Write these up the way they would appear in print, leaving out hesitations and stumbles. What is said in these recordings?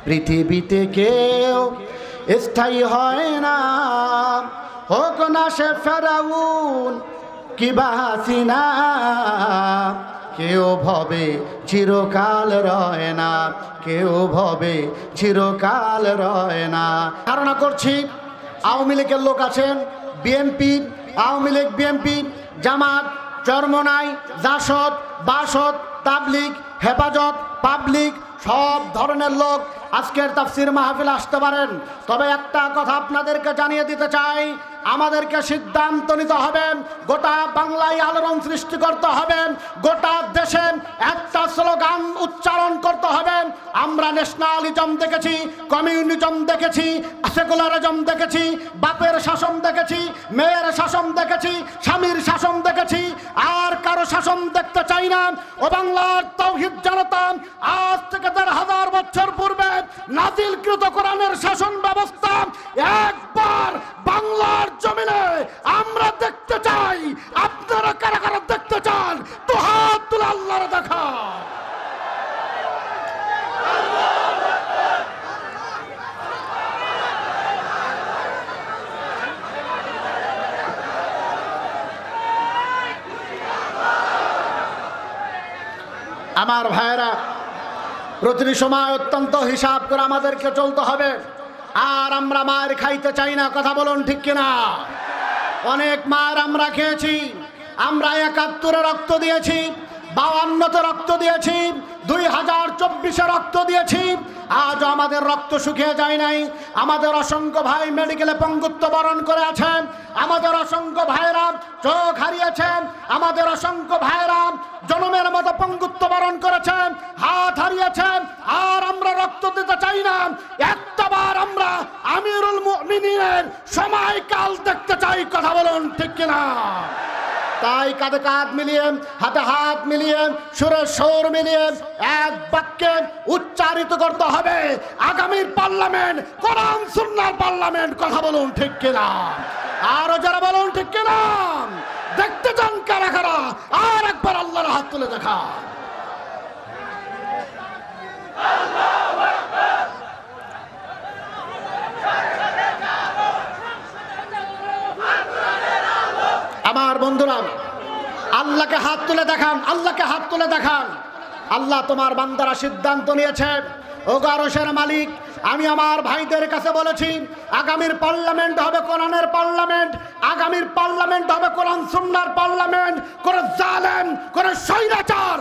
পৃথিবীতে কেউ স্থায়ী হয় না, হোক না সে ফেরাউন কিবা হাসিনা, কেউ ভবে চিরকাল রয় না, কেউ ভবে চিরকাল রয় না। ধারণা করছি আওয়ামী লীগের লোক আছেন, বিএনপি, আওয়ামী লীগ, বিএনপি, জামাত, চরমনাই, জাসদ, বাসদ, তাবলিগ, হেফাজত, পাবলিক, সব ধরনের লোক আজকের তাফসীর মাহফিল আসতে পারেন। তবে একটা কথা আপনাদেরকে জানিয়ে দিতে চাই, আমাদেরকে সিদ্ধান্ত নিতে হবে, গোটা বাংলায় আলোড়ন সৃষ্টি করতে হবে, গোটা দেশে একটা স্লোগান উচ্চারণ করতে হবে। আমরা ন্যাশনালিজম দেখেছি, কমিউনিজম দেখেছি, সেকুলারিজম দেখেছি, বাপের শাসন দেখেছি, মেয়ের শাসন দেখেছি, স্বামীর শাসন দেখেছি, আর কারো শাসন দেখতে চাই না। ও বাংলার তাওহীদ জনতা, আজ থেকে ১৫০০ বছর পূর্বে নাজিলকৃত কোরআনের শাসন ব্যবস্থা একবার বাংলার জমিনে আমরা দেখতে চাই। আপনারা কারা কারা দেখতে চান তো হাত তুলে আল্লাহর দেখা। আমার ভাইয়েরা, প্রতিটি সময় অত্যন্ত হিসাব করে আমাদেরকে চলতে হবে। আর আমরা মার খাইতে চাই না, কথা বলুন ঠিক কিনা? অনেক মার আমরা খেয়েছি। আমরা ৭১-এ রক্ত দিয়েছি, ৫২-তে রক্ত দিয়েছি, ২০২৪-এ রক্ত দিয়েছি, আজও আমাদের রক্ত শুকিয়ে যায় নাই। আমাদের অসংখ্য ভাই মেডিকেলে পঙ্গুত্ব বরণ করে আছেন, আমাদের অসংখ্য ভাইরা চোখ হারিয়েছেন, আমাদের অসংখ্য ভাইরা জনমের মতো পঙ্গুত্ব বরণ করেছেন, হাত হারিয়েছেন। আর আমরা রক্ত দিতে চাই না। একটাবার আমরা আমিরুল মুমিনিনের সময়কাল দেখতে চাই, কথা বলুন ঠিক কিনা? তাই কাঁধে কাঁধ মিলিয়ে, হাতে হাত মিলিয়ে, সুরে সুর মিলিয়ে এক বাক্যে উচ্চারিত করতে হবে, আগামীর পার্লামেন্ট কোরআন সুন্নাহর পার্লামেন্ট, কথা বলুন ঠিক কিনা? আরো যারা বলুন ঠিক কিনা? দেখতে চান কারা কারা? আর একবার আল্লাহর হাত তুলে দেখা। আমার বন্ধুরা, আল্লাহকে হাত তুলে দেখান, আল্লাহকে হাত তুলে দেখান। আল্লাহ তোমার বান্দারা সিদ্ধান্ত নিয়েছে। ও আরশের মালিক, আমি আমার ভাইদের কাছে বলেছি, আগামীর পার্লামেন্ট হবে কোরআনের পার্লামেন্ট, আগামীর পার্লামেন্ট হবে কোরআন সুন্নাহর পার্লামেন্ট। কোন জালেম, কোন স্বৈরাচার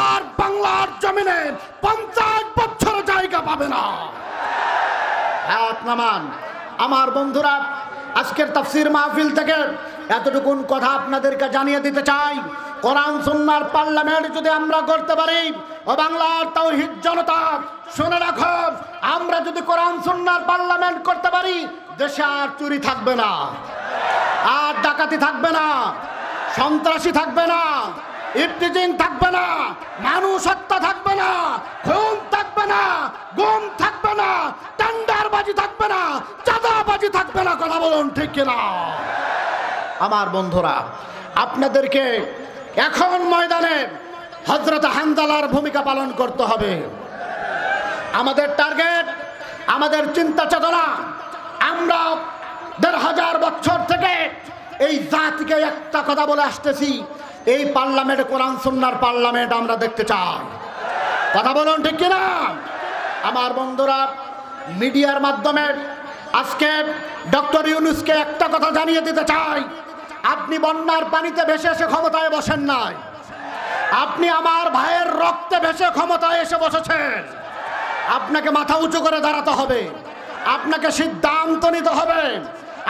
আর বাংলার জমিনে ৫০ বছর জায়গা পাবে না। হাত নামান। আমার বন্ধুরা, আজকের তাফসীর মাহফিল থেকে এতটুকুন কথা আপনাদেরকে জানিয়ে দিতে চাই, কোরআন সুন্নাহর পার্লামেন্ট যদি আমরা করতে পারি, ও বাংলার তাওহীদ জনতা শুনে রাখো, আমরা যদি কোরআন সুন্নাহর পার্লামেন্ট করতে পারি, দেশে আর চুরি থাকবে না, আর ডাকাতি থাকবে না, সন্ত্রাসী থাকবে না, ইফতিজিং থাকবে না, মানুষ হত্যা থাকবে না, খুন থাকবে না, গুম থাকবে না, টেন্ডারবাজি থাকবে না, চাঁদাবাজি থাকবে না, কথা বলুন ঠিক কিনা? আমার বন্ধুরা, আপনাদেরকে এখন ময়দানে হযরত হানজালার ভূমিকা পালন করতে হবে। আমাদের টার্গেট, আমাদের চিন্তা চেতনা, আমরা ১৫০০ বছর থেকে এই জাতিকে একটা কথা বলে আসতেছি, এই পার্লামেন্টে কোরআন সুন্নাহর পার্লামেন্ট আমরা দেখতে চাই, কথা বলুন ঠিক কিনা? আমার বন্ধুরা, মিডিয়ার মাধ্যমে আজকে ডক্টর ইউনূসকে একটা কথা জানিয়ে দিতে চাই, আপনি বন্যার পানিতে ভেসে এসে ক্ষমতায় বসেন নাই, আপনি আমার ভাইয়ের রক্তে ভেসে ক্ষমতায় এসে বসেছেন। আপনাকে মাথা উঁচু করে দাঁড়াতে হবে, আপনাকে সিদ্ধান্ত নিতে হবে।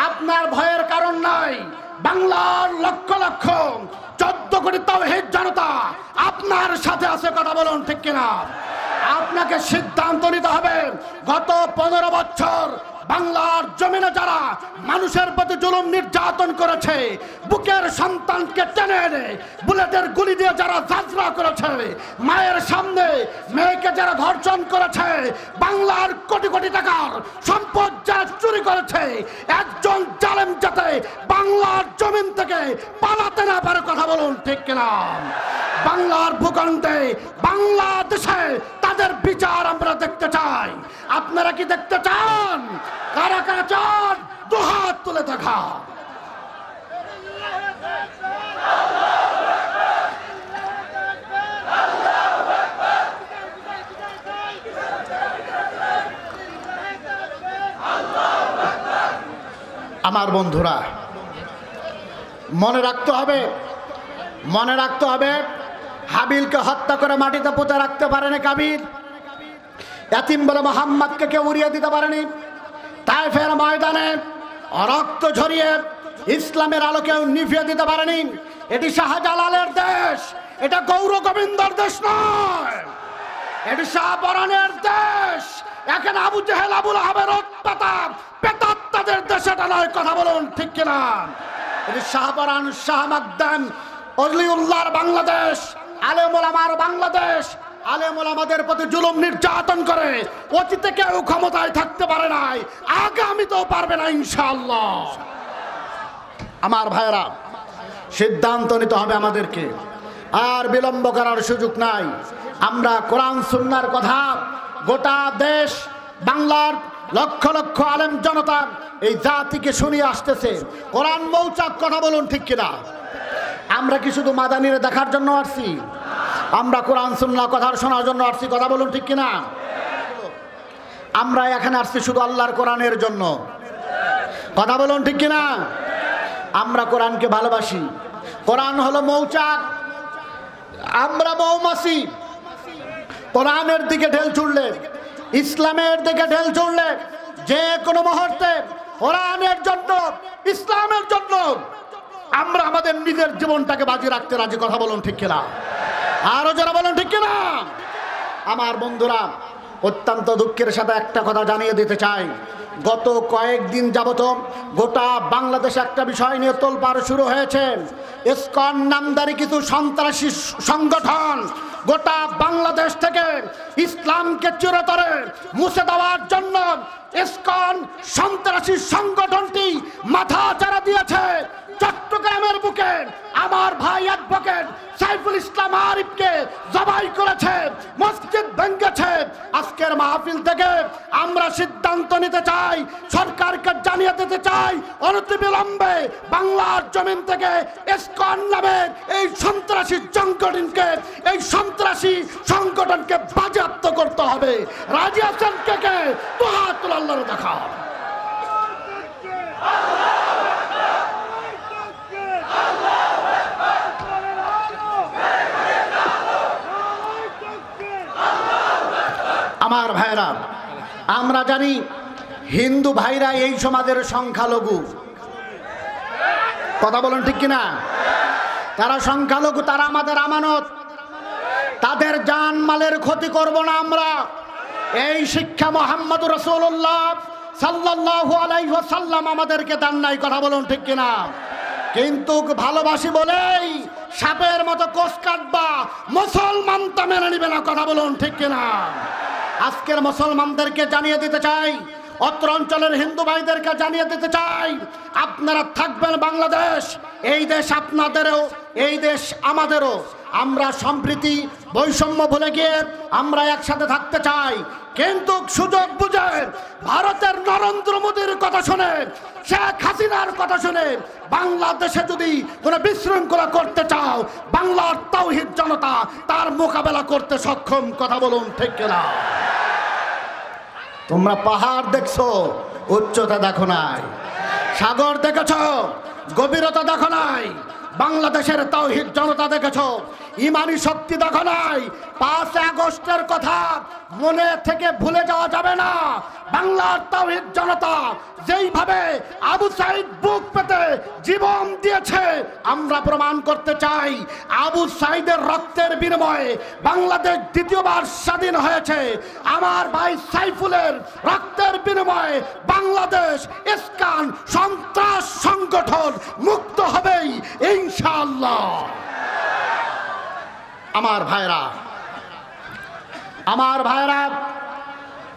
আপনার ভয়ের কারণ নাই। বাংলার লক্ষ লক্ষ ১৪ কোটি তাওহীদ জনতা আপনার সাথে আছে, কথা বলুন ঠিক কিনা? আপনাকে সিদ্ধান্ত নিতে হবে। গত ১৫ বছর বাংলার জমিনে যারা মানুষের প্রতি জুলুম নির্যাতন করেছে, বুকের সন্তানকে টেনে এনে বুলেটের গুলি দিয়ে যারা যাত্রা করেছে, মায়ের সামনে মেয়েকে যারা ধর্ষণ করেছে, বাংলার কোটি কোটি টাকার সম্পদ যারা চুরি করেছে, একজন জালেম যাতে বাংলার জমিন থেকে পালাতে না পারে, কথা বলুন ঠিক কিনা? বাংলার ভূখণ্ডে, বাংলাদেশে তাদের তাদের বিচার আমরা দেখতে চাই। আপনারা কি দেখতে চান? কারা কারা চান দুহাত তুলে দেখা। আমার বন্ধুরা, মনে রাখতে হবে হাবিলকে হত্যা করে মাটিতে পুঁতে রাখতে পারেনি কাবিল। ইয়াতিম বলে মোহাম্মদকে কেউ উড়িয়ে দিতে পারেনি। তায়েফের ময়দানে রক্ত ঝরিয়ে ইসলামের আলোকে নিভিয়ে দিতে পারেনি। এটি শাহজালালের দেশ, এটা গৌর গোবিন্দর দেশ নয়, এটি শাহপরানের দেশ। এখানে আবু জেহেল আবুল আহাবের পেতাত্তাদের দেশ এটা নয়। কথা বলুন ঠিক কিনা? এটি শাহপরান, শাহ মাকদাম, অলিউল্লাহর বাংলাদেশ, আলেম ওলামার বাংলাদেশ। আলেম ওলামাদের প্রতি জুলুম নির্যাতন করে অতীতে কেউ ক্ষমতায় থাকতে পারে নাই, আগামীতেও পারবে না ইনশাআল্লাহ। আমার ভাইরা, সিদ্ধান্ত নিতে হবে আমাদেরকে, আর বিলম্ব করার সুযোগ নাই। আমরা কোরআন সুন্নাহর কথা গোটা দেশ বাংলার লক্ষ লক্ষ আলেম জনতা এই জাতিকে শুনিয়ে আসতেছে। কোরআন মৌচাক, কথা বলুন ঠিক কিনা? আমরা কি শুধু মাদানিরে দেখার জন্য আসছি? আমরা কোরআন সুন্নাহ কথা শোনার জন্য আসছি। কথা বলুন ঠিক কিনা? আমরা এখানে আসছি শুধু আল্লাহর কোরআনের জন্য। কথা বলুন ঠিক কিনা? আমরা কোরআনকে ভালোবাসি। কোরআন হলো মৌচাক, আমরা মৌমাছি। কোরআনের দিকে ঢেল ছুড়লে, ইসলামের দিকে ঢেল ছুড়লে যে কোনো মুহূর্তে কোরআনের জন্য, ইসলামের জন্য আমরা আমাদের নিজের জীবনটাকে বাজি রাখতে রাজি। কথা বলুন ঠিক কিনা? আরো যারা বলুন ঠিক কিনা? আমার বন্ধুরা, অত্যন্ত দুঃখের সাথে একটা কথা জানিয়ে দিতে চাই। গত কয়েকদিন যাবত গোটা বাংলাদেশে একটা বিষয় নিয়ে তোলপাড় শুরু হয়েছে। ইসকন নামধারী কিছু সন্ত্রাসী সংগঠন গোটা বাংলাদেশ থেকে ইসলামকে চিরতরে মুছে দেওয়ার জন্য ইসকন সন্ত্রাসী সংগঠনটি মাথা চাড়া দিয়েছে। চট্টগ্রামের বুকে আমার ভাই অ্যাডভোকেট সাইফুল ইসলাম আরিফকে জবাই করেছে, মসজিদ ভেঙেছে। আজকের মাহফিল থেকে আমরা সিদ্ধান্ত নিতে চাই, সরকারকে জানিয়ে দিতে চাই, অনতিবিলম্বে বাংলার জমিন থেকে ইসকন নামের এই সন্ত্রাসী সংগঠনকে বাজেয়াপ্ত করতে হবে। রাজি আছেন কে কে? দুহাত তুলে আল্লাহর দেখা। আমার ভাইরা, আমরা জানি হিন্দু ভাইরা এই সমাজের সংখ্যালঘু। কথা বলেন ঠিক কিনা? তারা সংখ্যালঘু, তারা আমাদের আমানত। তাদের জান মালের ক্ষতি করব না আমরা। এই শিক্ষা মুহাম্মদুর রাসূলুল্লাহ সাল্লাল্লাহু আলাইহি ওয়াসাল্লাম আমাদেরকে দেন নাই। কথা বলুন ঠিক কিনা? কিন্তু ভালোবাসি বলেই সাপের মতো কোষ কাটবা, মুসলমান তা মেনে নিবে না। কথা বলুন ঠিক কিনা? আজকের মুসলমানদেরকে জানিয়ে দিতে চাই, অত্র অঞ্চলের হিন্দু ভাইদেরকে জানিয়ে দিতে চাই, আপনারা থাকবেন বাংলাদেশ, এই দেশ আপনাদেরও, এই দেশ আমাদেরও। আমরা সম্প্রীতি বৈষম্য ভুলে গিয়ে আমরা একসাথে থাকতে চাই। কিন্তু সুযোগ বুঝে ভারতের নরেন্দ্র মোদীর কথা শুনে, শেখ হাসিনার কথা শুনে বাংলাদেশে যদি কোনো বিশৃঙ্খলা করতে চাও, বাংলার তাওহীদ জনতা তার মোকাবেলা করতে সক্ষম। কথা বলুন ঠিক কিনা? তোমরা পাহাড় দেখছো, উচ্চতা দেখো নাই। সাগর দেখেছ, গভীরতা দেখো নাই। বাংলাদেশের তাওহীদ জনতা দেখেছ, ইমানি শক্তি দেখো নাই। 5 আগস্টের কথা মনে থেকে ভুলে যাওয়া যাবে না। বাংলার তাওহীদ জনতা যেইভাবে আবু সাইদ বুক পেতে জীবন দিয়েছে, আমরা প্রমাণ করতে চাই আবু সাইদের রক্তের বিনিময়ে বাংলাদেশ দ্বিতীয়বার স্বাধীন হয়েছে। আমার ভাই সাইফুলের রক্তের বিনিময়ে বাংলাদেশ ইসকন সন্ত্রাস সংগঠন মুক্ত হবেই ইনশাআল্লাহ। আমার ভাইরা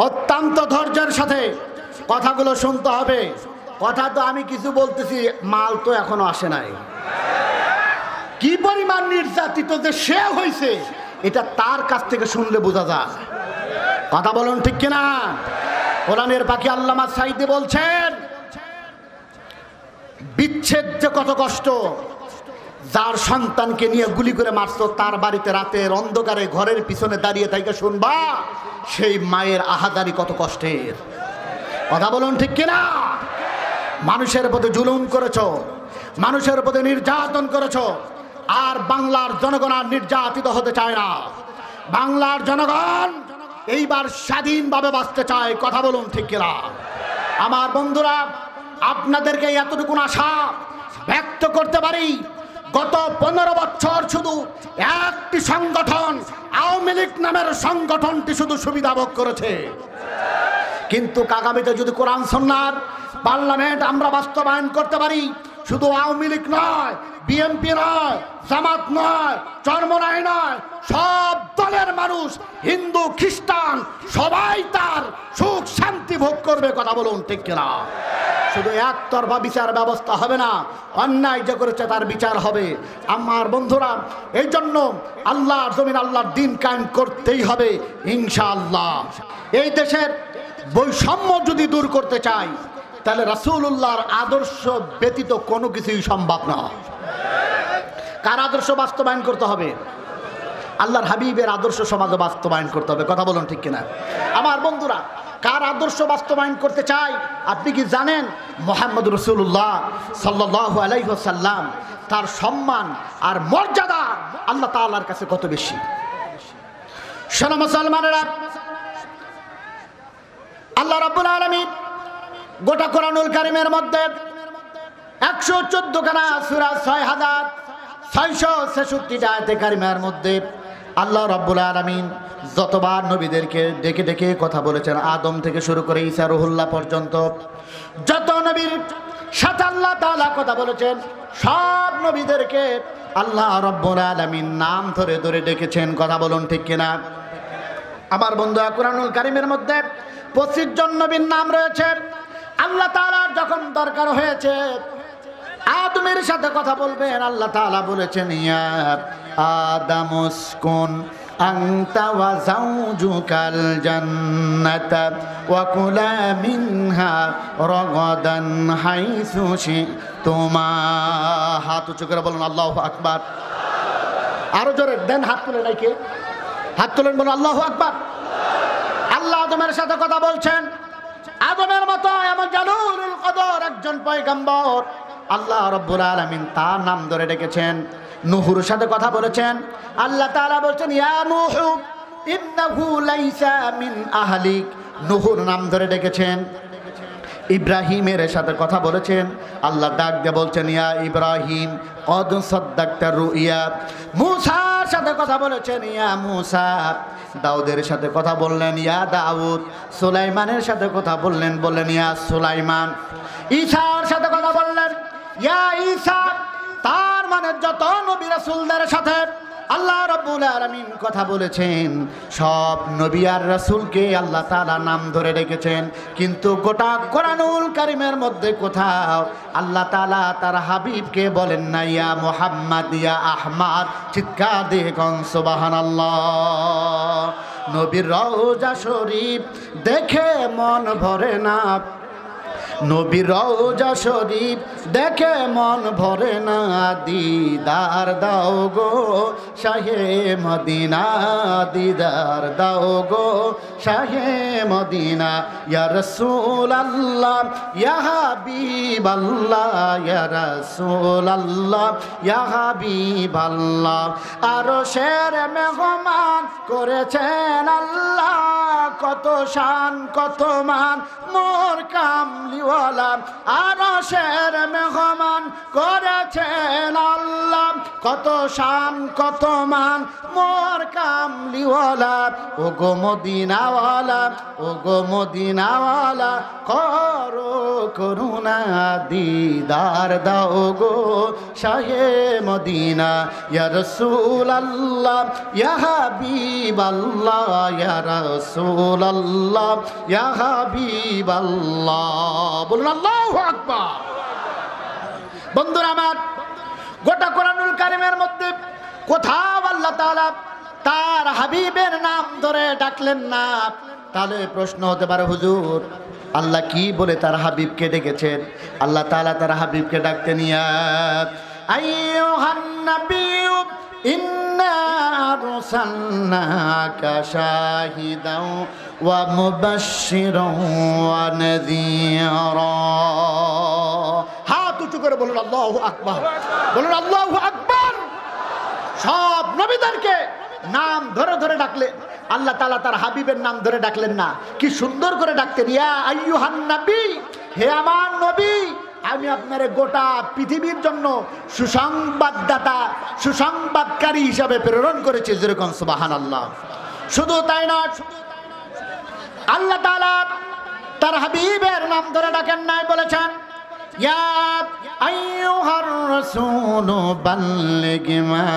অত্যন্ত ধৈর্যের সাথে কথাগুলো শুনতে হবে। কথা তো আমি কিছু বলতেছি, মাল তো এখনো আসে নাই। কি পরিমাণ নির্যাতিত যে সে হয়েছে, এটা তার কাছ থেকে শুনলে বোঝা যায়। কথা বলুন ঠিক কিনা? কোরআনের পাখি আল্লামা সাঈদী বলছেন, বিচ্ছেদ যে কত কষ্ট, যার সন্তানকে নিয়ে গুলি করে মারছো তার বাড়িতে রাতের অন্ধকারে ঘরের পিছনে দাঁড়িয়ে থেকে শুনবা সেই মায়ের আহাজারি কত কষ্টের। কথা বলুন ঠিক কিনা? মানুষের প্রতি জুলুম করেছো, মানুষের প্রতি নির্যাতন করেছো, আর বাংলার জনগণ আর নির্যাতিত হতে চায় না। বাংলার জনগণ এইবার স্বাধীনভাবে বাঁচতে চায়। কথা বলুন ঠিক কিনা? আমার বন্ধুরা, আপনাদেরকে এতটুকু আশা ব্যক্ত করতে পারি, গত 15 বছর শুধু একটি সংগঠন, আওয়ামী লীগ নামের সংগঠনটি শুধু সুবিধা ভোগ করেছে। কিন্তু আগামীতে যদি কোরআন সুন্নাহর পার্লামেন্ট আমরা বাস্তবায়ন করতে পারি, শুধু আওয়ামী লীগ নয়, বিএনপি নয়, জামাত নয়, চরমনাই নয়, সব দলের মানুষ, হিন্দু খ্রিস্টান সবাই তার সুখ শান্তি ভোগ করবে। কথা বলুন ঠিক কিনা? শুধু একতরফা বিচার ব্যবস্থা হবে না, অন্যায় যে করেছে তার বিচার হবে। আমার বন্ধুরা, এই জন্য আল্লাহর জমিন আল্লাহর দিন কায়েম করতেই হবে ইনশাআল্লাহ। এই দেশের বৈষম্য যদি দূর করতে চাই, তাহলে রাসূলুল্লাহর আদর্শ ব্যতীত কোনো কিছুই সম্ভব না। কার আদর্শ বাস্তবায়ন করতে হবে? আল্লাহর হাবিবের আদর্শ সমাজে বাস্তবায়ন করতে হবে। কথা বলুন ঠিক কিনা? আমার বন্ধুরা, কার আদর্শ বাস্তবায়ন করতে চাই? আপনি কি জানেন মুহাম্মদ রাসূলুল্লাহ সাল্লাল্লাহু আলাইহি ওয়াসাল্লাম, তার সম্মান আর মর্যাদা আল্লাহ তাআলার কাছে কত বেশি? শোনো মুসলমানেরা, আল্লাহ রাব্বুল আলামিন গোটা কোরআনুল কারীমের মধ্যে 114 খানা সূরা 6666 আয়াতে কারিমার মধ্যে আল্লাহ রাব্বুল আলামিন যতবার নবীদেরকে ডেকে ডেকে কথা বলেছেন, আদম থেকে শুরু করে ঈসা রুহুল্লাহ পর্যন্ত যত নবীর সাথে আল্লাহ তাআলা কথা বলেছেন, সব নবীদেরকে আল্লাহ রাব্বুল আলামিন নাম ধরে ধরে ডেকেছেন। কথা বলুন ঠিক কিনা? আমার বন্ধুরা, কোরআনুল কারীমের মধ্যে 25 জন নবীর নাম রয়েছে। আল্লাহ তাআলার যখন দরকার হয়েছে আদমের সাথে কথা বলবেন, আল্লাহ তাআলা বলেছেন, ইয়া আদামুসকুন আনতা ওয়া যাওজুকাল জান্নাতা ওয়া কুলা মিনহা রাগাদান হাইসু শিতুমা। হাত উঁচু করে বলুন আল্লাহু আকবার। আরো জোরে দেন, হাত তুলে নাকি? হাত তুলেন, বলুন আল্লাহু আকবার। আল্লাহ আদমের সাথে কথা বলছেন। আদমের মতো এমন জালুলুল কদর একজন পয়গম্বর আল্লাহ রাব্বুল আলামিন তার নাম ধরে ডেকেছেন। নূহুর সাথে কথা বলেছেন। আল্লাহ তাআলা বলছেন, ইয়া নূহু ইন্নাহু লাইসা মিন আহলিক। নূহুর নাম ধরে ডেকেছেন। ইব্রাহিমের সাথে কথা বলেছেন। আল্লাহ ডাক দিয়ে বলছেন, ইয়া ইব্রাহিম কদ সাদ্দাকতা রুইয়া। মূসার সাথে কথা বলেছেন, ইয়া মূসা। দাউদের সাথে কথা বললেন, ইয়া দাউদ। সুলাইমানের সাথে কথা বললেন, বললেন ইয়া সুলাইমান। ঈসার সাথে কথা বললেন, ইয়া ঈসা। তার মানে যত নবী রাসূলদের সাথে আল্লাহ রাব্বুল আলামিন কথা বলেছেন, সব নবী আর রাসূলকে আল্লাহ তাআলা নাম ধরে রেখেছেন। কিন্তু গোটা কোরআনুল কারীমের মধ্যে কোথাও আল্লাহ তাআলা তার হাবিবকে বলেন না ইয়া মুহাম্মদ, ইয়া আহমদ। চিৎকার দিয়ে কোন সুবহানাল্লাহ। নবীর রওজা শরীফ দেখে মন ভরে না, নবীর রওজা শরীফ দেখে মন ভরে না। দিদার দাও গো শাহে মদিনা, দিদার দাও গো শাহে মদিনা। ইয়া রাসূলুল্লাহ ইয়া হাবিবাল্লাহ, ইয়া রাসূলুল্লাহ ইয়া হাবিবাল্লাহ। আরশের মেহমান করেছেন আল্লাহ, কত শান কত মান মোর কামলিওয়ালা। আরশের মেহমান করেছেন আল্লাহ, কত শান কত মান মোর কামলিওয়ালা। ও গো মদিনাওয়ালা, ও গো মদিনাওয়ালা, করো করুণা দিদার দাও গো শাহে মদিনা। ইয়া রাসূলুল্লাহ ইয়া হাবিবাল্লাহ, ইয়া রাসূলুল্লাহ ইয়া হাবিবাল্লাহ। বলুন আল্লাহু আকবার। বন্ধুরা আমার, গোটা কোরআনুল কারীমের মধ্যে কোথাও আল্লাহ তাআলা তার হাবিবের নাম ধরে ডাকলেন না। তাহলে প্রশ্ন হতে পারে, হুজুর আল্লাহ কি বলে তার হাবিবকে ডেকেছেন? আল্লাহ তাআলা তার হাবিবকে ডাকতে নিয়ে আইয়ুহান নাবিয়্যু ইন্না আরসালনাকা শাহিদাও ওয়া মুবাশশিরাও ওয়া নাযীরা। হাত উঁচু করে বলুন আল্লাহু আকবার, বলুন আল্লাহু আকবার। সব নবীদেরকে নাম ধরে ধরে ডাকলে আল্লাহ তাআলা তার হাবিবের নাম ধরে ডাকলেন না? কি সুন্দর করে ডাকতেন, ইয়া আইয়ুহান নবী, হে আমার নবী, আমি আপনার গোটা পৃথিবীর জন্য সুসংবাদদাতা, সুসংবাদকারী হিসাবে প্রেরণ করেছি। যেরকম সুবহানাল্লাহ। শুধু তাই নয়, আল্লাহ তাআলা তার হাবিবের নাম ধরে ডাকেন নাই, বলেছেন ইয়া আইয়ুহার রাসূলু বাল্লিগ মা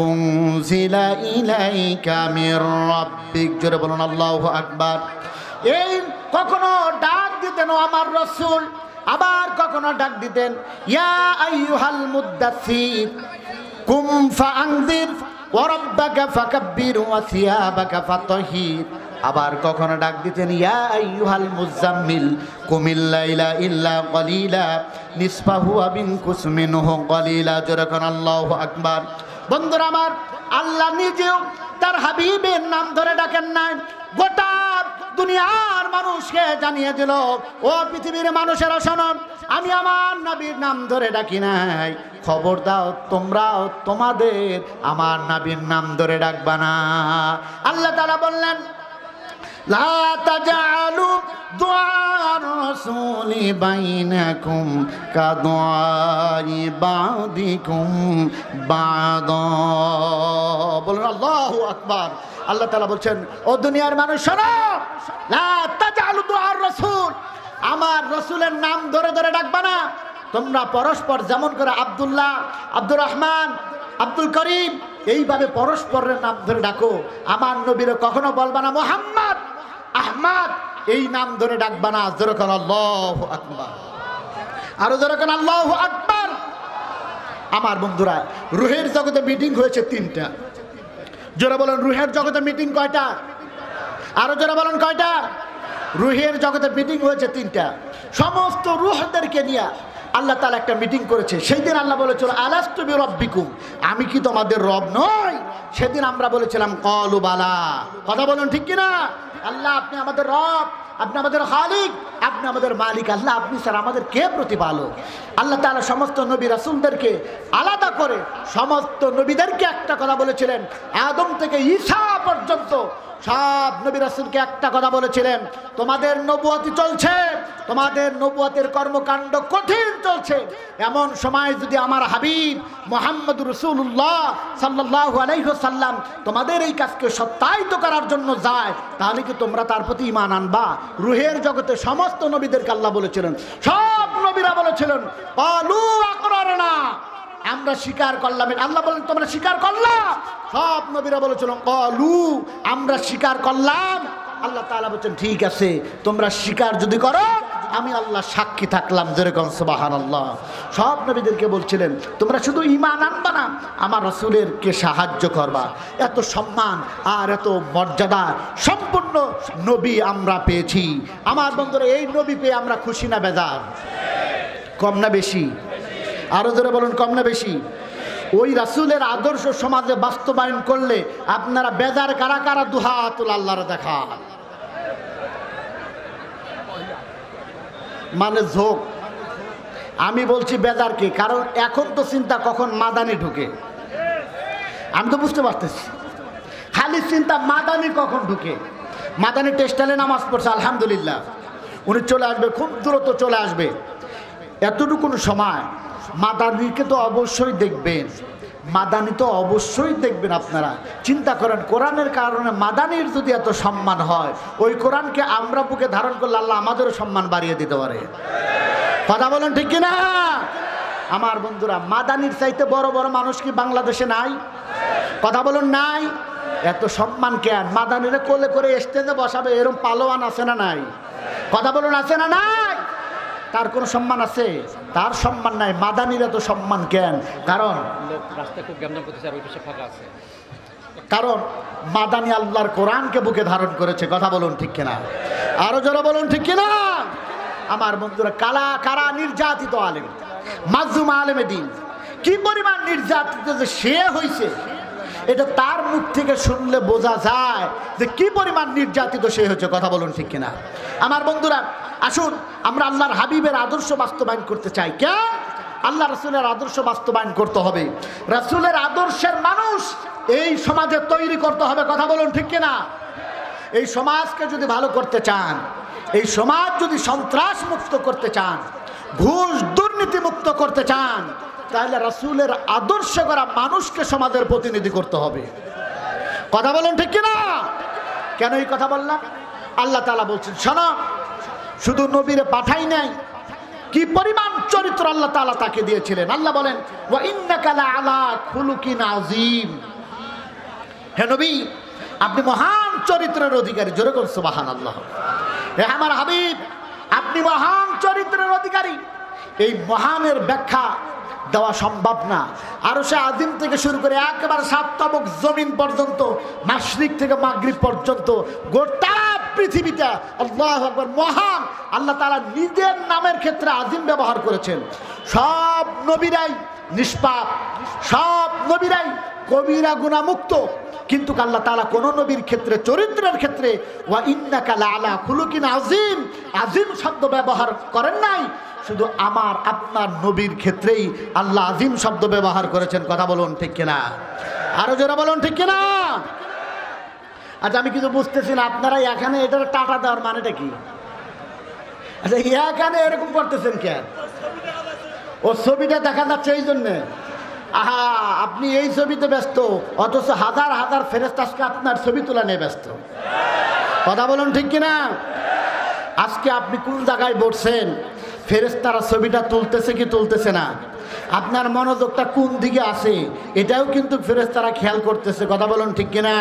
উনজিলা ইলাইকা মির রাব্বিক। জোরে বলুন আল্লাহু আকবার। এই কখনো ডাক দিতেন ও আমার রাসূল, আবার কখনো ডাক দিতেন ইয়া আইয়ুহাল মুদ্দাসসির কুম ফাআনযির ওয়া রাব্বাকা ফাকাব্বির ওয়া সিয়াবাকা ফাতাহির। আবার কখনো ডাক দিতেন ইয়া আইয়ুহাল মুজাম্মিল কুমিল লাইলা ইল্লা কলিলা নিসফাহু ওয়া বিনকুস মিনহু কলিলা। যখন আল্লাহু আকবার। বন্ধুরা আমার, আল্লাহ নিজেও তার হাবিবের নাম ধরে ডাকেন নাই, গোটা দুনিয়ার মানুষকে জানিয়ে দিল, ও পৃথিবীর মানুষেরা শোনো, আমি আমার নবীর নাম ধরে ডাকি নাই, খবর দাও তোমরাও তোমাদের আমার নবীর নাম ধরে ডাকবা না। আল্লাহ তাআলা বললেন লা তাজআলু দুআর রাসূলি বাইনাকুম কাদুআই বাদিকুম বাদা। বলুন আল্লাহু আকবার। আল্লাহ তাআলা বলছেন, ও দুনিয়ার মানুষ শোনো, লা তাজআলু দুআর রাসূল, আমার রাসূলের নাম ধরে ধরে ডাকবা না। তোমরা পরস্পর যেমন করে আব্দুল্লাহ, আব্দুর রহমান, আব্দুল করিম এইভাবে পরস্পরের নাম ধরে ডাকো, আমার নবীরে কখনো বলবা না মুহাম্মদ, আহমদ, এই নাম ধরে ডাকবা না। যেরকম আল্লাহু আকবার, আরো যেরকম আল্লাহু আকবার। আমার বন্ধুরা, রুহের জগতে মিটিং হয়েছে 3টা। জোরে বলেন রুহের জগতে মিটিং কয়টা? আরো জোরে বলেন কয়টা? রুহের জগতে মিটিং হয়েছে 3টা। সমস্ত রুহদেরকে নিয়ে আল্লাহ তাআলা একটা মিটিং করেছে। সেই দিন আল্লাহ বলেছিল আলাস্তু বিরাব্বিকুম, আমি কি তোমাদের রব নই? সেদিন আমরা বলেছিলাম ক্বালু বালা। কথা বলুন ঠিক কিনা? আল্লাহ আপনি আমাদের রব, আপনি আমাদের খালিক, আপনি আমাদের মালিক। আল্লাহ আপনি স্যার আমাদের কে প্রতিপালক? আল্লাহ তাআলা সমস্ত নবী রাসূলদেরকে আলাদা করে সমস্ত নবীদেরকে একটা কথা বলেছিলেন। আদম থেকে ঈসা পর্যন্ত সব নবী রাসূলকে একটা কথা বলেছিলেন, তোমাদের নবুয়তি চলছে, তোমাদের নবুয়তের কর্মকাণ্ড কঠিন চলছে, এমন সময় যদি আমার হাবিব মুহাম্মদুর রাসূলুল্লাহ সাল্লাল্লাহু আলাইহি ওয়াসাল্লাম তোমাদের এই কাজকে সত্যায়িত করার জন্য যায়, তাহলে কি তোমরা তার প্রতি ঈমান আনবা? রুহের জগতে সমস্ত নবীদেরকে আল্লাহ বলেছিলেন, সব নবীরা বলেছিলেন ক্বালু আকরারনা, আমরা স্বীকার করলাম। আল্লাহ বলেন তোমরা স্বীকার করলা? সব নবীরা বলেছিলেন ক্বালু, আমরা স্বীকার করলাম। আল্লাহ তাআলা বলেন ঠিক আছে, তোমরা স্বীকার যদি করো আমি আল্লাহ সাক্ষী থাকলাম। যেরকম সুবহানাল্লাহ। সব নবীদেরকে বলছিলেন তোমরা শুধু ঈমান আনবা না, আমার রাসূলেরকে সাহায্য করবা। এত সম্মান আর এত মর্যাদা সম্পূর্ণ নবী আমরা পেয়েছি। আমার বন্ধুরা, এই নবী পেয়ে আমরা খুশি না বেজার? কম না বেশি? আরো জোরে বলুন কম না বেশি? ওই রাসূলের আদর্শ সমাজে বাস্তবায়ন করলে আপনারা বেজার কারা কারা? দুহাত আল্লাহর দেখা। মানে ঝোঁক। আমি বলছি বেজার কি, কারণ এখন তো চিন্তা কখন মাদানি ঢুকে, আমি তো বুঝতে পারতেছি। খালি চিন্তা মাদানি কখন ঢুকে। মাদানি টেস্টালে নামাজ পড়ছে আলহামদুলিল্লাহ, উনি চলে আসবে, খুব দ্রুত চলে আসবে। এতটুকুন সময় মাদানিকে তো অবশ্যই দেখবেন, মাদানি তো অবশ্যই দেখবেন। আপনারা চিন্তা করেন, কোরআনের কারণে মাদানির যদি এত সম্মান হয়, ওই কোরআনকে আমরা বুকে ধারণ করলে আল্লাহ আমাদেরও সম্মান বাড়িয়ে দিতে পারে। কথা বলেন ঠিক কিনা? আমার বন্ধুরা, মাদানির চাইতে বড় বড় মানুষ কি বাংলাদেশে নাই? কথা বলুন নাই? এত সম্মান কেন? মাদানিরে কোলে করে স্টেজে বসাবে এরকম পালোয়ান আছে না নাই? কথা বলুন আছে না নাই? তার কোনো সম্মান আছে? তার সম্মান নাই। মাদানির এত সম্মান কেন? কারণ রাস্তা খুব গ্যামজাম করতেছে আর ওই পাশে ফাঁকা আছে। কারণ মাদানী আল্লাহর কোরআনকে বুকে ধারণ করেছে। কথা বলুন ঠিক কিনা? আরো যারা বলুন ঠিক কিনা? আমার বন্ধুরা, কারা নির্যাতিত আলেম, মাজলুম আলেমে দ্বীন, কি পরিমাণ নির্যাতিত যে সে হয়েছে, এটা তার মুখ থেকে শুনলে বোঝা যায় যে কি পরিমাণ নির্যাতিত সে হয়েছে। কথা বলুন ঠিক কিনা? আমার বন্ধুরা, আসুন আমরা আল্লাহর হাবিবের আদর্শ বাস্তবায়ন করতে চাই। কে? আল্লাহ রাসূলের আদর্শ বাস্তবায়ন করতে হবে। রাসূলের আদর্শের মানুষ এই সমাজে তৈরি করতে হবে। কথা বলুন ঠিক কিনা? এই সমাজকে যদি ভালো করতে চান, এই সমাজ যদি সন্ত্রাস মুক্ত করতে চান, ঘুষ দুর্নীতি মুক্ত করতে চান, তাহলে রাসূলের আদর্শ করা মানুষকে সমাজের প্রতিনিধি করতে হবে। কথা বলুন ঠিক কিনা? কেন এই কথা বললাম? আল্লাহ তাআলা বলছেন, শোনো, শুধু নবীরে পাঠাই নাই, কি পরিমাণ চরিত্র আল্লাহ তাআলা তাকে দিয়েছিলেন। আল্লাহ বলেন, ওয়া ইন্নাকা লাআলা খুলুকিন আযীম। হে নবী, আপনি মহান চরিত্রের অধিকারী। জোরে বলুন সুবহানাল্লাহ। হে আমার হাবিব, আপনি মহান চরিত্রের অধিকারী। এই মহানের ব্যাখ্যা দেওয়া সম্ভব না। আরশে আজিম থেকে শুরু করে একেবারে সাত তবক জমিন পর্যন্ত, মাশরিক থেকে মাগরিব পর্যন্ত গোটা পৃথিবীটা আল্লাহু আকবার মহান। আল্লাহ তাআলা নিজের নামের ক্ষেত্রে আজিম ব্যবহার করেছেন। সব নবীরাই নিষ্পাপ, সব নবীরাই কবিরা গুনাহমুক্ত, কিন্তু আল্লাহ তাআলা কোন নবীর ক্ষেত্রে, চরিত্রের ক্ষেত্রে ওয়া ইন্নাকা লাআলা খুলুকিন আযীম, আযীম শব্দ ব্যবহার করেন নাই। শুধু আমার আপনার নবীর ক্ষেত্রেই আল্লাহ আযীম শব্দ ব্যবহার করেছেন। কথা বলুন ঠিক কিনা? আরো জোরে বলুন ঠিক কিনা? আচ্ছা, আমি কিছু বুঝতেছি না, আপনারা এখানে এটার টাটা দেওয়ার মানেটা কি? আচ্ছা, এখানে এরকম করতেছেন কেন? ও ছবিটা দেখা যাচ্ছে এই জন্যে। আহা, আপনি এই ছবিতে ব্যস্ত, অথচ হাজার হাজার ফেরেশতা আজকে আপনার ছবি তোলা নিয়ে ব্যস্ত। কথা বলুন ঠিক কিনা? আজকে আপনি কোন জায়গায় বসছেন, ফেরেশতারা ছবিটা তুলতেছে কি তুলতেছে না, আপনার মনোযোগটা কোন দিকে আছে, এটাও কিন্তু ফেরেশতারা খেয়াল করতেছে। কথা বলুন ঠিক কিনা?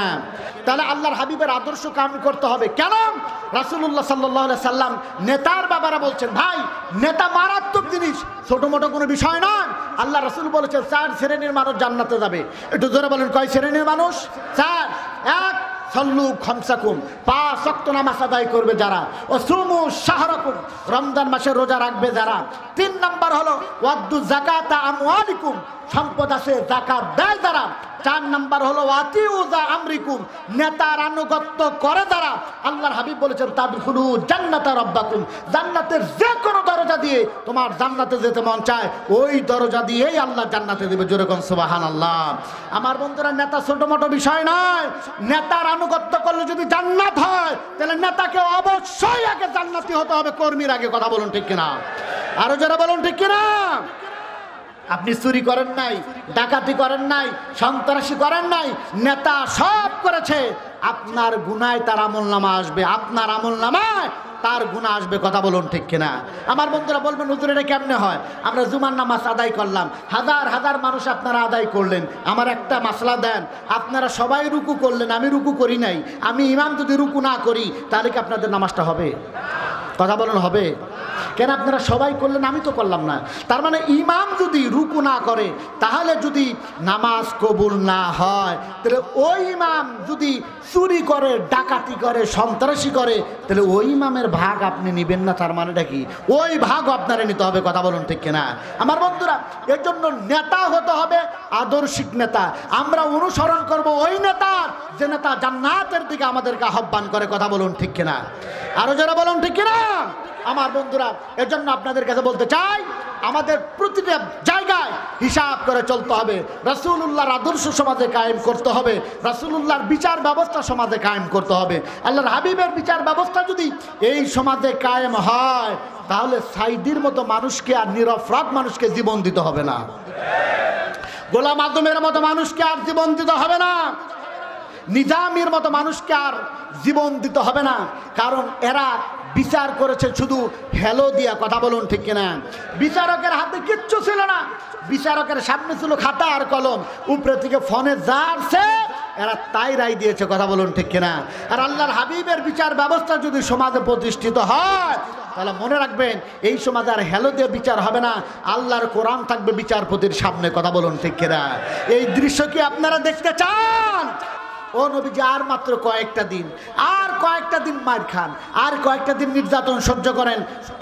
তাহলে আল্লাহর হাবিবের আদর্শ কাম করতে হবে। কেন? রাসূলুল্লাহ সাল্লাল্লাহু আলাইহি সাল্লাম, নেতার বাবারা বলছেন, ভাই নেতা মারাত্মক জিনিস, ছোট মোটো কোনো বিষয় না। আল্লাহ রাসূল বলেছেন 4 শ্রেণীর মানুষ জান্নাতে যাবে। একটু জোরে বলেন, কয় শ্রেণীর মানুষ? 4। এক, সল্লু খামসাকুম, 5 ওয়াক্ত নামাজ আদায় করবে যারা, ও সুমু শাহরাকুম, রমজান মাসে রোজা রাখবে যারা। 3 নাম্বার হলো ওয়াদ্দু যাকাতা আমওয়ালিকুম, সম্পদ আছে যাকাত দেয় যারা। 4 নাম্বার হলো ওয়াতিউযা আমরিকুম, নেতার আনুগত্য করে যারা। আল্লাহর হাবিব বলেছেন তাদখুলু জান্নাতা রাব্বাকুম, জান্নাতের যে কোনো দরজা দিয়ে তোমার জান্নাতে যেতে মন চায়, ওই দরজা দিয়েই আল্লাহ জান্নাতে দেবে। জোরে কোন সুবহানাল্লাহ। আমার বন্ধুরা, নেতা ছোট মোটো বিষয় নয়। নেতার আনুগত্য করলে যদি জান্নাত হয়, তাহলে নেতাকে অবশ্যই আগে জান্নাতি হতে হবে কর্মীর আগে। কথা বলুন ঠিক কিনা? আরো যারা বলুন ঠিক কিনা? আপনি চুরি করেন নাই, ডাকাতি করেন নাই, সন্ত্রাসী করেন নাই, নেতা সব করেছে, আপনার গুনায় তার আমলনামা আসবে, আপনার আমলনামায় তার গুনাহ আসবে। কথা বলুন ঠিক কিনা? আমার বন্ধুরা বলবেন, হুজুর এটা কেমনে হয়? আমরা জুমার নামাজ আদায় করলাম, হাজার হাজার মানুষ আপনারা আদায় করলেন, আমার একটা মাসলা দেন, আপনারা সবাই রুকু করলেন, আমি রুকু করি নাই, আমি ইমাম যদি রুকু না করি, তাহলে কি আপনাদের নামাজটা হবে? কথা বলুন, হবে? কেন? আপনারা সবাই করলেন, আমি তো করলাম না। তার মানে ইমাম যদি রুকু না করে, তাহলে যদি নামাজ কবুল না হয়, তাহলে ওই ইমাম যদি চুরি করে, ডাকাতি করে, সন্ত্রাসী করে, তাহলে ওই ইমামের ভাগ আপনি নেবেন না। তার মানেটা কি? ওই ভাগ আপনারা নিতে হবে। কথা বলুন ঠিক কিনা? আমার বন্ধুরা, এর জন্য নেতা হতে হবে আদর্শিক নেতা। আমরা অনুসরণ করব ওই নেতার, যে নেতা জান্নাতের দিকে আমাদেরকে আহ্বান করে। কথা বলুন ঠিক কিনা? আরো যারা বলুন ঠিক কিনা? আমার বন্ধুরা, এর জন্য আপনাদের কাছে বলতে চাই, আমাদের প্রতিটা জায়গায় হিসাব করে চলতে হবে। রাসূলুল্লাহর আদর্শ সমাজে কায়েম করতে হবে, রাসূলুল্লাহর বিচার ব্যবস্থা সমাজে কায়েম করতে হবে। আল্লাহর হাবিবের বিচার ব্যবস্থা যদি এই সমাজে কায়েম হয়, তাহলে সাইদির মতো মানুষকে আর নিরপরাধ মানুষকে জীবন দিতে হবে না, গোলাম আদমের মতো মানুষকে আর জীবন দিতে হবে না, নিজামের মতো মানুষকে আর জীবন দিতে হবে না। কারণ এরা বিচার করেছে শুধু হেলো দিয়া। কথা বলুন ঠিক কিনা? বিচারকের হাতে কিচ্ছু ছিল না, বিচারকের সামনে ছিল খাতা আর কলম, উপরে থেকে ফোনে যাচ্ছে, এরা তাই রায় দিয়েছে। কথা বলুন ঠিক কিনা? আর আল্লাহর হাবিবের বিচার ব্যবস্থা যদি সমাজে প্রতিষ্ঠিত হয়, তাহলে মনে রাখবেন এই সমাজে আর হেলো দিয়ে বিচার হবে না, আল্লাহর কোরআন থাকবে বিচারপতির সামনে। কথা বলুন ঠিক কিনা? এই দৃশ্য কি আপনারা দেখতে চান? ও নবীজি আর মাত্র কয়েকটা দিন, আর কয়েকটা দিন মার খান, আর কয়েকটা দিন নির্যাতন সহ্য করেন,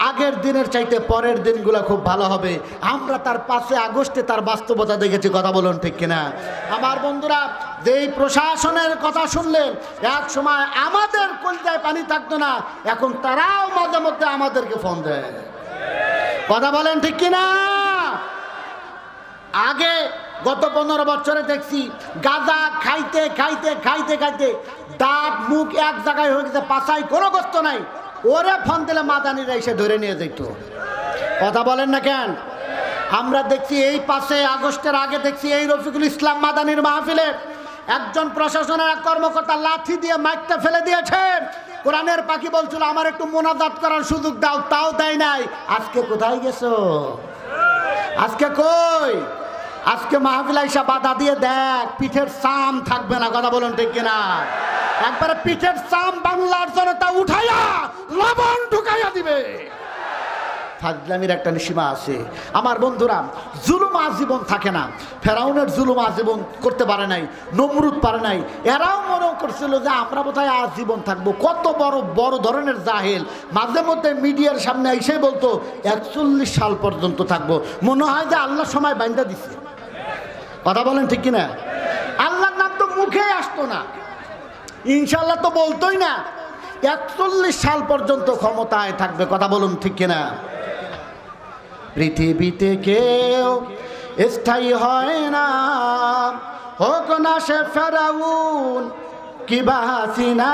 আগের দিনের চাইতে পরের দিনগুলো খুব ভালো হবে। আমরা তার 5 আগস্টে তার বাস্তবতা দেখেছি। কথা বলুন ঠিক কিনা? আমার বন্ধুরা, যেই প্রশাসনের কথা শুনলেন এক সময় আমাদের কলজায় পানি থাকতো না, এখন তারাও মাঝে মধ্যে আমাদেরকে ফোন দেয়। কথা বলেন ঠিক কিনা? আগে গত 15 বছরে দেখছি গাঁজা খাইতে খাইতে খাইতে খাইতে দাঁত মুখ এক জায়গায় হয়ে গেছে, পাছায় কোনো কষ্ট নাই, ওরে ফোন দিলে মাদানিরা এসে ধরে নিয়ে যেত। কথা বলেন না কেন? আমরা দেখছি এই 5 আগস্টের আগে দেখছি এই রফিকুল ইসলাম মাদানির মাহফিলে একজন প্রশাসনের এক কর্মকর্তা লাঠি দিয়ে মাইকটা ফেলে দিয়েছে। কোরআনের পাখি বলছিল আমার একটু মোনাজাত করার সুযোগ দাও, তাও দেয় নাই। আজকে কোথায় গেছো? আজকে কই? আজকে মাহফিল আইসা বাধা দিয়ে দেখ, পিঠের চাম থাকবে না। কথা বলুন ঠিক কিনা? একবারে পিঠের চাম বাংলার জনতা উঠাইয়া লবণ ঢুকাইয়া দিবে। ফাজলামির একটা সীমা আছে। আমার বন্ধুরা, জুলুম আজীবন থাকে না। ফেরাউনের জুলুম আজীবন করতে পারে নাই, নমরুদ পারে নাই। এরাও মনে করছিল যে আমরা বোধহয় আজীবন থাকবো। কত বড় বড় ধরনের জাহেল মাঝে মধ্যে মিডিয়ার সামনে এসে বলতো 41 সাল পর্যন্ত থাকবো। মনে হয় যে আল্লাহ সময় বান্ধা দিচ্ছে। কথা বলেন ঠিক কিনা? আল্লাহর নাম তো মুখে আসতো না, ইনশাল্লাহ তো বলতোই না। 41 সাল পর্যন্ত ক্ষমতায় থাকবে। কথা বলুন ঠিক কিনা? পৃথিবীতে কেউ স্থায়ী হয় না, হোক না সে ফেরাউন কিবা হাসিনা।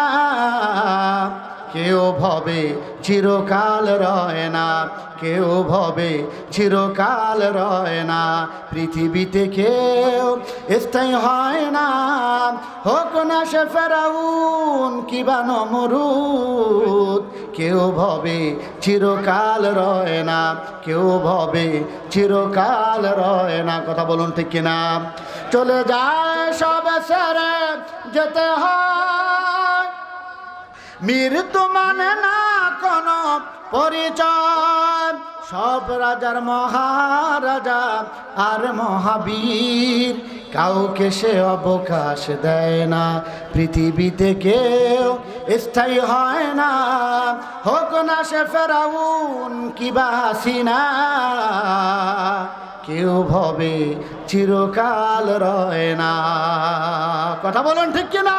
কেউ ভবে চিরকাল রয় না, কেউ ভবে চিরকাল রয় না। পৃথিবীতে কেউ স্থায়ী হয় না, হোক না সে ফেরাউন কিবা নমরুদ। কেউ ভবে চিরকাল রয় না, কেউ ভবে চিরকাল রয় না। কথা বলুন ঠিক কিনা? চলে যায় সব ছেড়ে যেতে হয়, মৃত্যু মানে না কোনো পরিচয়। সব রাজার মহারাজা আর মহাবীর, কাউকে সে অবকাশ দেয় না। পৃথিবীতে কেউ স্থায়ী হয় না, হোক না সে ফেরাউন কিবা হাসিনা। কেউ ভবে চিরকাল রয় না। কথা বলুন ঠিক কিনা?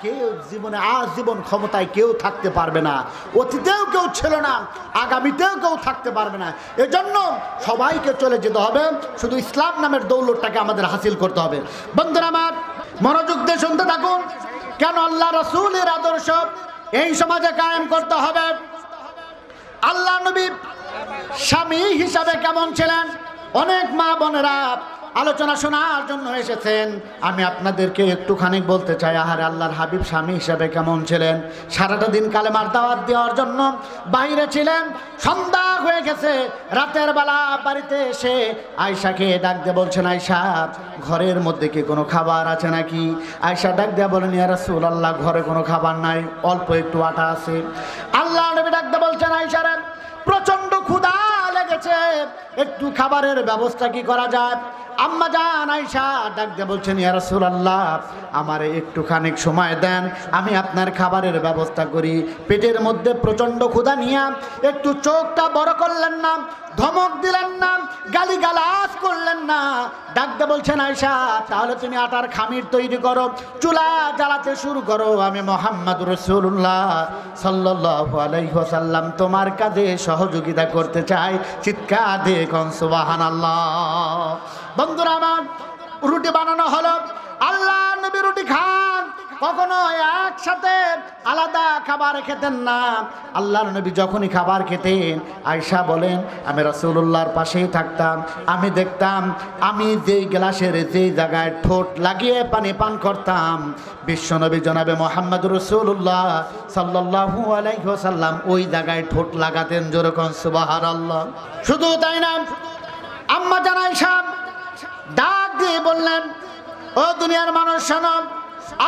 কেউ জীবনে আজীবন ক্ষমতায় কেউ থাকতে পারবে না। অতীতেও কেউ ছিল না, আগামীতেও কেউ থাকতে পারবে না। এজন্য সবাইকে চলে যেতে হবে, শুধু ইসলাম নামের দৌলতটাকে আমাদের হাসিল করতে হবে। বন্ধুরা আমার, মনোযোগ দিয়ে শুনতে থাকুন। কেন আল্লাহ রাসূলের আদর্শ এই সমাজে কায়েম করতে হবে? আল্লাহ নবী স্বামী হিসাবে কেমন ছিলেন? অনেক মা বোনেরা আলোচনা শোনার জন্য এসেছেন। আমি আপনাদেরকে একটুখানি বলতে চাই, আহারে আল্লাহর হাবিব স্বামী হিসাবে কেমন ছিলেন। সারাটা দিন কালেমার দাওয়াত দেওয়ার জন্য বাইরে ছিলেন, সন্ধ্যা হয়ে গেছে। রাতের বেলা বাড়িতে এসে আয়েশাকে ডাক দিয়ে বলছেন, আয়েশা ঘরের মধ্যে কি কোনো খাবার আছে নাকি? আয়েশা ডাক দিয়ে বলেন, ইয়া রাসূলুল্লাহ ঘরে কোনো খাবার নাই, অল্প একটু আটা আছে। আল্লাহ নবী ডাক দিয়ে বলছেন, আয়েশা রে প্রচন্ড ক্ষুধা লেগেছে, একটু খাবারের ব্যবস্থা কি করা যায়? আম্মা জান আয়েশা ডাক দিয়ে বলছেন, ইয়া রাসূলুল্লাহ আমারে একটুখানি সময় দেন, আমি আপনার খাবারের ব্যবস্থা করি। পেটের মধ্যে প্রচন্ড ক্ষুধা নিয়ে একটু চোখটা বড় করলেন না, ধমক দিলেন না, গালিগালাজ করলেন না। ডাক দিয়ে বলছেন, আয়েশা তাহলে তুমি আটার খামির তৈরি করো, চুলা জ্বালাতে শুরু করো। আমি মুহাম্মদুর রাসূলুল্লাহ সাল্লাল্লাহু আলাইহি ওয়াসাল্লাম তোমার কাজে সহযোগিতা করতে চাই। চিৎকার দিয়ে কোন সুবহানাল্লাহ। বন্ধুরা আমার, রুটি বানানো হলো। আল্লাহ নবী রুটি খান, কখনো একসাথে আলাদা খাবার খেতেন না। আল্লাহর নবী যখনই খাবার খেতেন, আয়েশা বলেন আমি রাসূলুল্লাহর পাশেই থাকতাম। আমি দেখতাম আমি যেই গ্লাসের যেই জায়গায় ঠোঁট লাগিয়ে পানি পান করতাম, বিশ্বনবী জনাবে মুহাম্মদুর রাসূলুল্লাহ সাল্লাল্লাহু আলাইহি ওয়াসাল্লাম ওই জায়গায় ঠোঁট লাগাতেন। যেরকম সুবহানাল্লাহ। শুধু তাই না, আম্মা জান আয়েশা ডাক দিয়ে বললেন, ও দুনিয়ার মানুষ শোনো,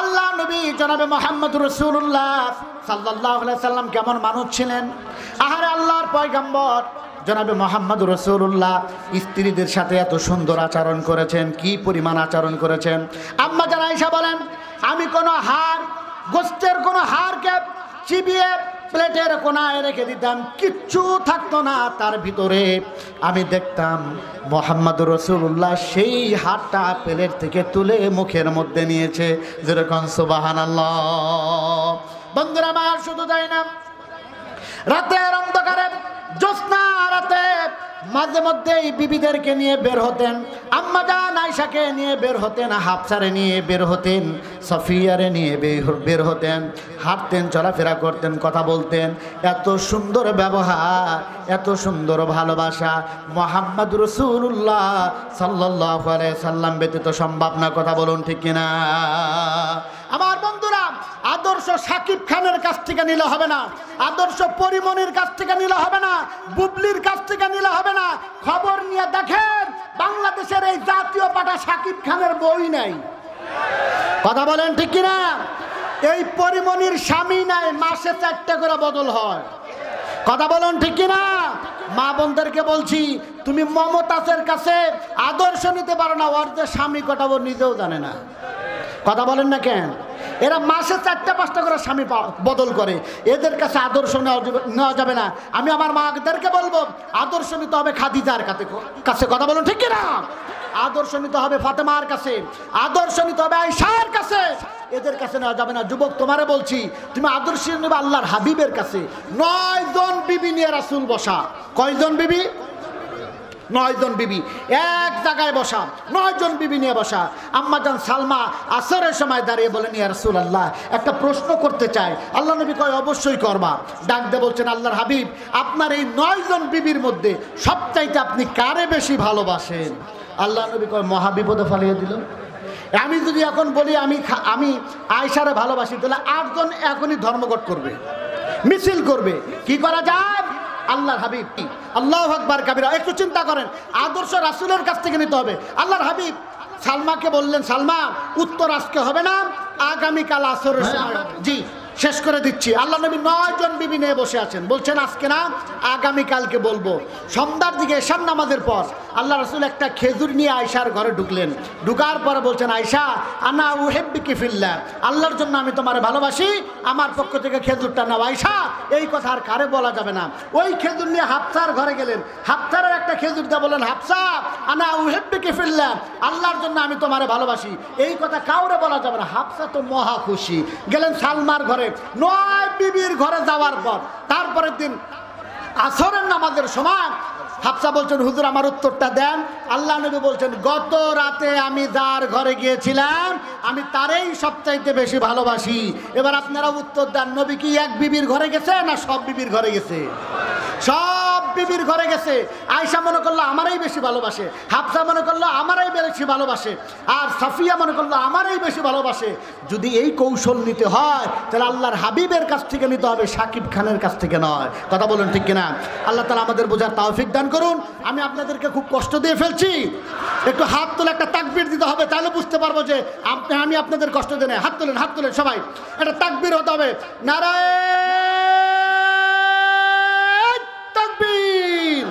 আল্লাহ নবী জনাবে মুহাম্মদুর রাসূলুল্লাহ সাল্লাল্লাহু আলাইহি সাল্লাম কেমন মানুষ ছিলেন। আহারে আল্লাহর পয়গম্বর জনাবে মুহাম্মদ রাসূলুল্লাহ স্ত্রীদের সাথে এত সুন্দর আচরণ করেছেন, কি পরিমাণ আচরণ করেছেন। আম্মা জান আয়েশা বলেন, আমি কোনো হাড় গোস্তের কোনো হাড়কে চিবিয়ে প্লেটের কোনায় রেখে দিতাম, কিচ্ছু থাকতো না তার ভিতরে। আমি দেখতাম মুহাম্মদ রাসূলুল্লাহ সেই হাড়টা প্লেট থেকে তুলে মুখের মধ্যে নিয়েছে। যেরকম সুবহানাল্লাহ। বন্ধুরা আমার, শুধু তাই না, রাতের অন্ধকারে জ্যোৎস্না রাতে মাঝে মধ্যেই বিবিদেরকে নিয়ে বের হতেন। আম্মা জান আয়েশাকে নিয়ে বের হতেন, হাফসারে নিয়ে বের হতেন, সফিয়ারে নিয়ে বের হতেন, হাঁটতেন, চলাফেরা করতেন, কথা বলতেন। এত সুন্দর ব্যবহার, এত সুন্দর ভালোবাসা মুহাম্মদ রাসূলুল্লাহ সাল্লাল্লাহু আলাইহি সাল্লাম ব্যতীত সম্ভব না। কথা বলুন ঠিক কিনা? আমার বন্ধুরা, আদর্শ সাকিব খানের কাছ থেকে নিলে হবে না, আদর্শ পরিমণির কাছ থেকে নিলে হবে না, বুবলির কাছ থেকে নিলে হবে না। খবর নিয়ে দেখেন, বাংলাদেশের এই জাতীয় পাঠা সাকিব খানের বই নাই। কথা বলেন ঠিক কিনা? এই পরিমণির স্বামী নাই, মাসে 4টা করে বদল হয়। কথা বলুন ঠিক কিনা? মা বোনদেরকে বলছি, তুমি মমতাজের কাছে আদর্শ নিতে পারো না, ওর যে স্বামী কটা ওর নিজেও জানে না। কথা বলেন না কেন? এরা মাসে 4টা-5টা করে স্বামী বদল করে, এদের কাছে আদর্শ নেওয়া যাবে না। আমি আমার মাদেরকে বলবো, আদর্শ নিতে হবে খাদিজার কাছে। কথা বলুন ঠিক কিনা? আদর্শ নিতে হবে ফাতেমার কাছে, আদর্শ নিতে হবে আয়েশার কাছে, এদের কাছে নেওয়া যাবে না। যুবক, তোমারে বলছি, তুমি আদর্শ নেবে আল্লাহর হাবিবের কাছে। 9 জন বিবি নিয়ে রাসূল বসা। কয়জন বিবি? 9 জন বিবি এক জায়গায় বসা, 9 জন বিবি নিয়ে বসা। আম্মা জান সালমা আসরের সময় দাঁড়িয়ে বলেন, ইয়া রাসূলুল্লাহ, একটা প্রশ্ন করতে চাই। আল্লাহ নবী কয়, অবশ্যই করবা। ডাক দিয়ে বলছেন, আল্লাহর হাবিব, আপনার এই 9 জন বিবির মধ্যে সবচাইতে আপনি কারে বেশি ভালোবাসেন? আল্লাহ নবী কয়, মহাবিপদে ফালিয়ে দিল। আমি যদি এখন বলি আমি আয়েশারে ভালোবাসি, তাহলে 8 জন এখনই ধর্মঘট করবে, মিছিল করবে। কি করা যায়? আল্লাহর হাবিব, আল্লাহু আকবার কাবীরা। একটু চিন্তা করেন, আদর্শ রাসূলের কাছ থেকে নিতে হবে। আল্লাহর হাবিব সালমাকে বললেন, সালমা, উত্তর আজকে হবে না, আগামীকাল আসরের সময়। জি, শেষ করে দিচ্ছি। আল্লাহ নবী 9 জন বিবি নিয়ে বসে আছেন, বলছেন আজকে না, আগামীকালকে বলবো। সন্ধ্যার দিকে এশার নামাজের পর আল্লাহ রাসূল একটা খেজুর নিয়ে আয়েশার ঘরে ঢুকলেন। ঢুকার পরে বলছেন, আয়েশা, আনা উহিব্বুকি ফিল্লাহ, আল্লাহর জন্য আমি তোমারে ভালোবাসি, আমার পক্ষ থেকে খেজুরটা নাও। আয়েশা, এই কথা আর কারে বলা যাবে না। ওই খেজুর নিয়ে হাফসার ঘরে গেলেন, হাফসারের একটা খেজুর দিয়ে বললেন, হাফসা, আনা উহিব্বুকি ফিল্লাহ, আল্লাহর জন্য আমি তোমারে ভালোবাসি, এই কথা কাউরে বলা যাবে না। হাফসা তো মহা খুশি। গেলেন সালমার ঘরে। 9 বিবির ঘরে যাওয়ার পর তারপরের দিন আসরের নামাজের সময় হাফসা বলছেন, হুজুর আমার উত্তরটা দেন। আল্লাহ নবী বলছেন, গত রাতে আমি যার ঘরে গিয়েছিলাম আমি তারই সবচাইতে বেশি ভালোবাসি। এবার আপনারা উত্তর দেন, নবী কি এক বিবির ঘরে গেছে না সব বিবির ঘরে গেছে? সব বিবির ঘরে গেছে। আয়েশা মনে করলো আমারই বেশি ভালোবাসে, হাফসা মনে করলো আমারই বেশি ভালোবাসে, আর সাফিয়া মনে করলো আমারই বেশি ভালোবাসে। যদি এই কৌশল নিতে হয়, তাহলে আল্লাহর হাবিবের কাছ থেকে নিতে হবে, সাকিব খানের কাছ থেকে নয়। কথা বলুন ঠিক কিনা? আল্লাহ তাআলা আমাদের বোঝার তৌফিক দান করুন। আমি আপনাদেরকে খুব কষ্ট দিয়ে ফেলছি, একটু হাত তুলে একটা তাকবীর দিতে হবে, তাহলে বুঝতে পারবো যে আমি আপনাদের কষ্ট দিই না। হাত তুলেন, হাত তুলেন সবাই, একটা তাকবীর হতে হবে। নারায়ে তাকবীর।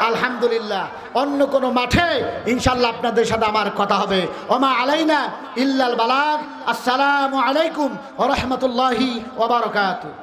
আলহামদুলিল্লাহ। অন্য কোনো মাঠে ইনশাআল্লাহ আপনাদের সাথে আমার কথা হবে। ওমা আলাইনা ইল্লাল বালাগ। আসসালামু আলাইকুম ওয়া রাহমাতুল্লাহি ওয়া বারাকাতুহু।